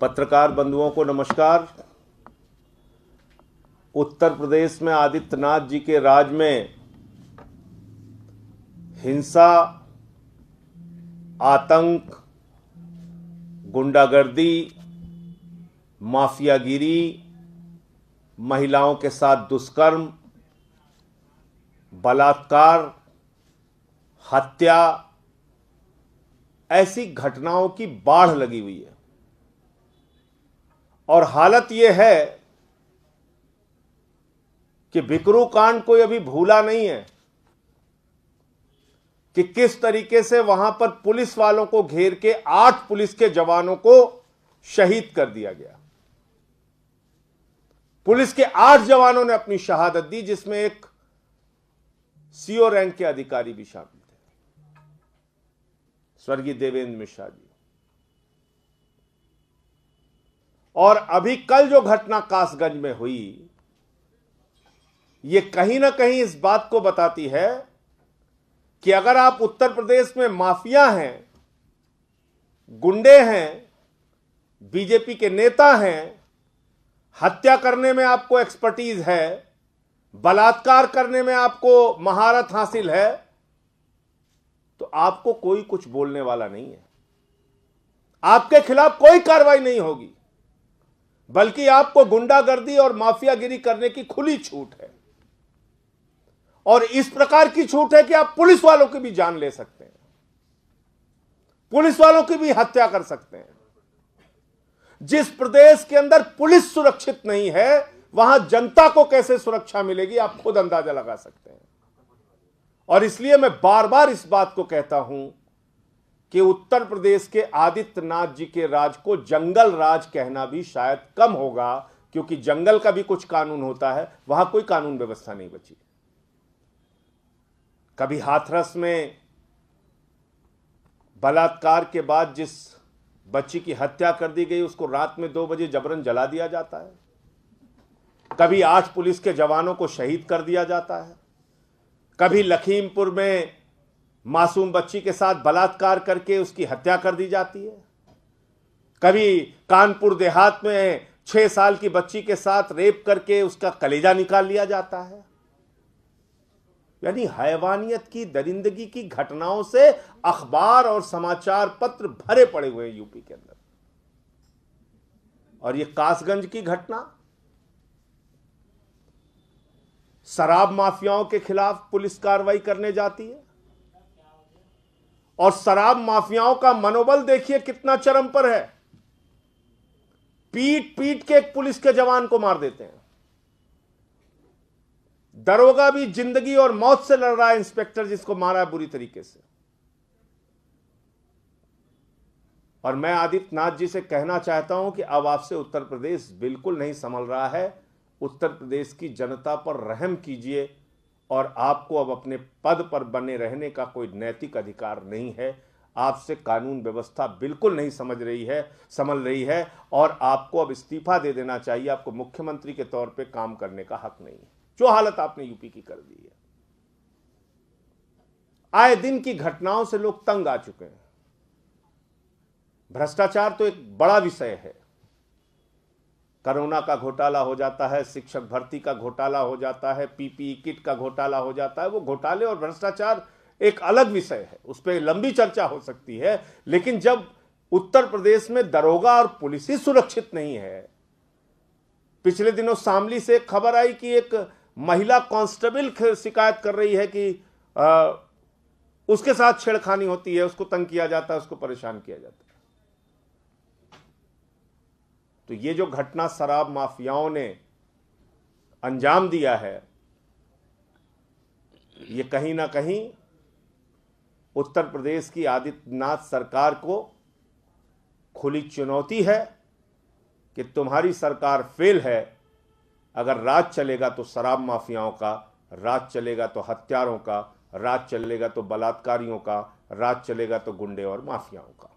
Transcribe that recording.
पत्रकार बंधुओं को नमस्कार। उत्तर प्रदेश में आदित्यनाथ जी के राज में हिंसा, आतंक, गुंडागर्दी, माफियागिरी, महिलाओं के साथ दुष्कर्म, बलात्कार, हत्या, ऐसी घटनाओं की बाढ़ लगी हुई है। और हालत यह है कि बिकरू कांड कोई अभी भूला नहीं है कि किस तरीके से वहां पर पुलिस वालों को घेर के 8 पुलिस के जवानों को शहीद कर दिया गया। पुलिस के 8 जवानों ने अपनी शहादत दी, जिसमें एक सीओ रैंक के अधिकारी भी शामिल थे, स्वर्गीय देवेंद्र मिश्रा जी। और अभी कल जो घटना कासगंज में हुई, यह कहीं ना कहीं इस बात को बताती है कि अगर आप उत्तर प्रदेश में माफिया हैं, गुंडे हैं, बीजेपी के नेता हैं, हत्या करने में आपको एक्सपर्टीज है, बलात्कार करने में आपको महारत हासिल है, तो आपको कोई कुछ बोलने वाला नहीं है। आपके खिलाफ कोई कार्रवाई नहीं होगी, बल्कि आपको गुंडागर्दी और माफियागिरी करने की खुली छूट है। और इस प्रकार की छूट है कि आप पुलिस वालों की भी जान ले सकते हैं, पुलिस वालों की भी हत्या कर सकते हैं। जिस प्रदेश के अंदर पुलिस सुरक्षित नहीं है, वहां जनता को कैसे सुरक्षा मिलेगी, आप खुद अंदाजा लगा सकते हैं। और इसलिए मैं बार बार इस बात को कहता हूं कि उत्तर प्रदेश के आदित्यनाथ जी के राज को जंगल राज कहना भी शायद कम होगा, क्योंकि जंगल का भी कुछ कानून होता है, वहां कोई कानून व्यवस्था नहीं बची। कभी हाथरस में बलात्कार के बाद जिस बच्ची की हत्या कर दी गई, उसको रात में 2 बजे जबरन जला दिया जाता है। कभी 8 पुलिस के जवानों को शहीद कर दिया जाता है। कभी लखीमपुर में मासूम बच्ची के साथ बलात्कार करके उसकी हत्या कर दी जाती है। कभी कानपुर देहात में 6 साल की बच्ची के साथ रेप करके उसका कलेजा निकाल लिया जाता है। यानी हैवानियत की, दरिंदगी की घटनाओं से अखबार और समाचार पत्र भरे पड़े हुए हैं यूपी के अंदर। और ये कासगंज की घटना, शराब माफियाओं के खिलाफ पुलिस कार्रवाई करने जाती है, और शराब माफियाओं का मनोबल देखिए कितना चरम पर है। पीट पीट के एक पुलिस के जवान को मार देते हैं। दरोगा भी जिंदगी और मौत से लड़ रहा है, इंस्पेक्टर जिसको मारा है बुरी तरीके से। और मैं आदित्यनाथ जी से कहना चाहता हूं कि अब आपसे उत्तर प्रदेश बिल्कुल नहीं संभल रहा है। उत्तर प्रदेश की जनता पर रहम कीजिए, और आपको अब अपने पद पर बने रहने का कोई नैतिक अधिकार नहीं है। आपसे कानून व्यवस्था बिल्कुल नहीं संभल रही है, और आपको अब इस्तीफा दे देना चाहिए। आपको मुख्यमंत्री के तौर पे काम करने का हक नहीं है। जो हालत आपने यूपी की कर दी है, आए दिन की घटनाओं से लोग तंग आ चुके हैं। भ्रष्टाचार तो एक बड़ा विषय है। कोरोना का घोटाला हो जाता है, शिक्षक भर्ती का घोटाला हो जाता है, पीपीई किट का घोटाला हो जाता है। वो घोटाले और भ्रष्टाचार एक अलग विषय है, उस पर लंबी चर्चा हो सकती है। लेकिन जब उत्तर प्रदेश में दरोगा और पुलिस ही सुरक्षित नहीं है, पिछले दिनों शामली से एक खबर आई कि एक महिला कांस्टेबल शिकायत कर रही है कि उसके साथ छेड़खानी होती है, उसको तंग किया जाता है, उसको परेशान किया जाता है। तो ये जो घटना शराब माफियाओं ने अंजाम दिया है, ये कहीं ना कहीं उत्तर प्रदेश की आदित्यनाथ सरकार को खुली चुनौती है कि तुम्हारी सरकार फेल है। अगर राज चलेगा तो शराब माफियाओं का, राज चलेगा तो हत्यारों का, राज चलेगा तो बलात्कारियों का, राज चलेगा तो गुंडे और माफियाओं का।